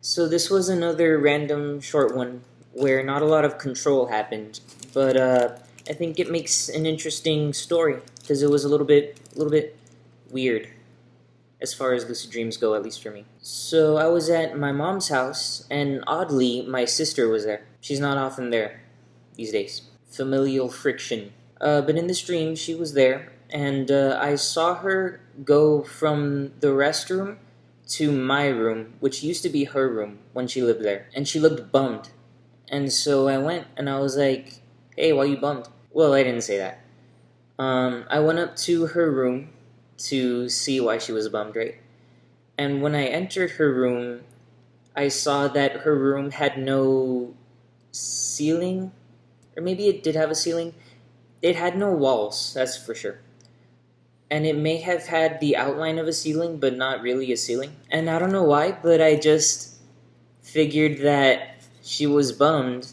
So this was another random short one where not a lot of control happened, but I think it makes an interesting story because it was a little bit weird as far as lucid dreams go, at least for me. So I was at my mom's house, and oddly, my sister was there. She's not often there these days. Familial friction. But in this dream, she was there, and I saw her go from the restroom to my room, which used to be her room when she lived there, and she looked bummed. And so I went and I was like, "Hey, why you bummed?" Well, I didn't say that. I went up to her room to see why she was bummed, right? And when I entered her room, I saw that her room had no ceiling, or maybe it did have a ceiling. It had no walls, that's for sure. And it may have had the outline of a ceiling, but not really a ceiling. And I don't know why, but I just figured that she was bummed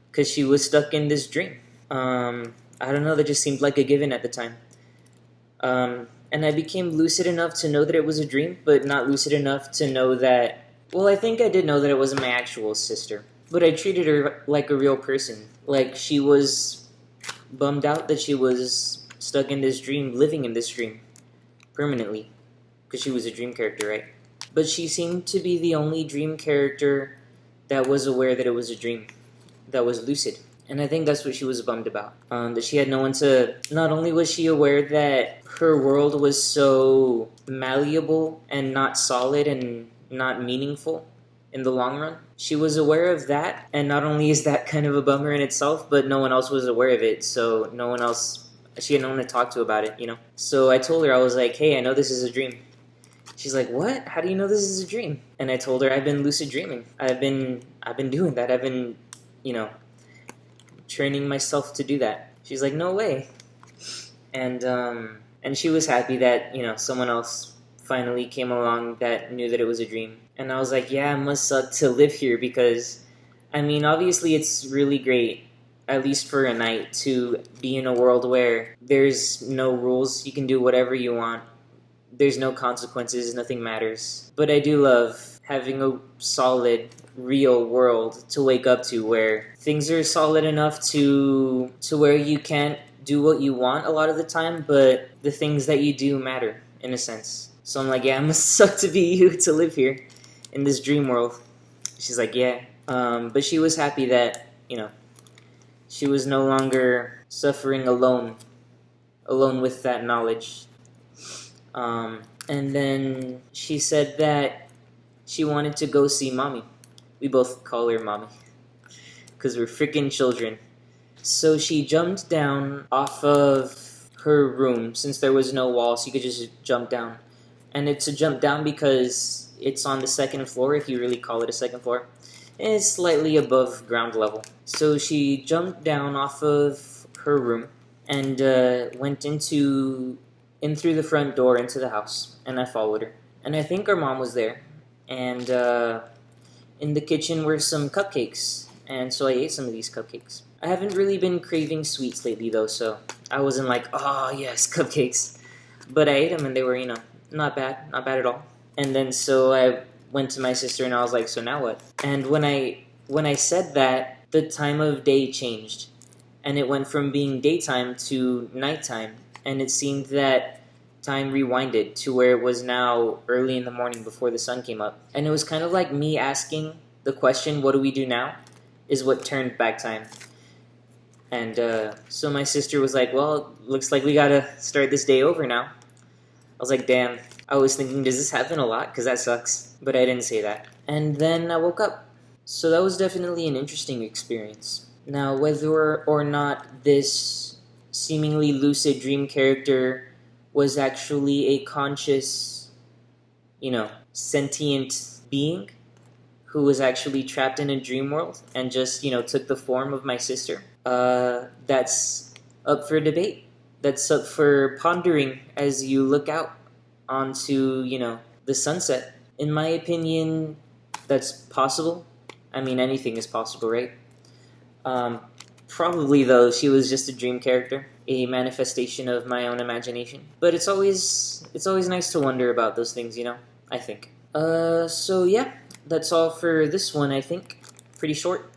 because she was stuck in this dream. I don't know, that just seemed like a given at the time. And I became lucid enough to know that it was a dream, but not lucid enough to know that. Well, I think I did know that it wasn't my actual sister, but I treated her like a real person. Like she was bummed out that she was stuck in this dream, living in this dream permanently, because she was a dream character, right? But she seemed to be the only dream character that was aware that it was a dream, that was lucid. And I think that's what she was bummed about. That she had no one to. Not only was she aware that her world was so malleable and not solid and not meaningful in the long run, she was aware of that. And not only is that kind of a bummer in itself, but no one else was aware of it. So no one else. She had no one to talk to about it, you know? So I told her, I was like, "Hey, I know this is a dream." She's like, "What? How do you know this is a dream?" And I told her, "I've been lucid dreaming. I've been doing that. I've been, you know, training myself to do that." She's like, "No way." And she was happy that, you know, someone else finally came along that knew that it was a dream. And I was like, "Yeah, it must suck to live here because, I mean, obviously it's really great, at least for a night, to be in a world where there's no rules. You can do whatever you want. There's no consequences. Nothing matters. But I do love having a solid, real world to wake up to where things are solid enough to where you can't do what you want a lot of the time, but the things that you do matter in a sense." So I'm like, "Yeah, it must suck to be you to live here in this dream world." She's like, "Yeah." But she was happy that, you know, she was no longer suffering alone with that knowledge. And then she said that she wanted to go see mommy. We both call her mommy because we're freaking children. So she jumped down off of her room. Since there was no wall, so you could just jump down. And it's a jump down because it's on the second floor, if you really call it a second floor. And it's slightly above ground level. So she jumped down off of her room and went in through the front door into the house. And I followed her. And I think our mom was there. And in the kitchen were some cupcakes. And so I ate some of these cupcakes. I haven't really been craving sweets lately, though, so I wasn't like, "Oh, yes, cupcakes." But I ate them, and they were, you know, not bad at all. And then so I went to my sister, and I was like, "So now what?" And when I said that, the time of day changed. And it went from being daytime to nighttime. And it seemed that time rewinded to where it was now early in the morning before the sun came up. And it was kind of like me asking the question, "What do we do now?" is what turned back time. And so my sister was like, "Well, looks like we gotta start this day over now." I was like, "Damn." I was thinking, does this happen a lot? Because that sucks. But I didn't say that. And then I woke up. So that was definitely an interesting experience. Now, whether or not this seemingly lucid dream character was actually a conscious, you know, sentient being who was actually trapped in a dream world and just, you know, took the form of my sister, that's up for debate. That's up for pondering as you look out onto, you know, the sunset. In my opinion, that's possible. I mean, anything is possible, right? Probably, though, she was just a dream character, a manifestation of my own imagination. But it's always nice to wonder about those things, you know, I think. So yeah, that's all for this one, I think. Pretty short.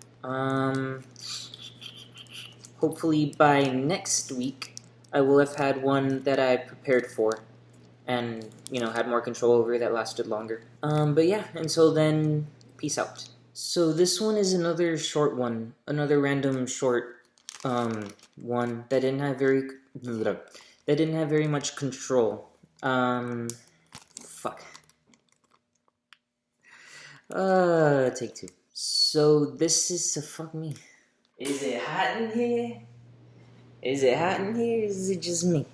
Hopefully by next week, I will have had one that I prepared for and, had more control over that lasted longer. But yeah, until then, peace out. So this one is another short one, another random short one that didn't have very much control. Fuck. Take two. So this is fuck me. Is it hot in here? Is it hot in here? Or is it just me?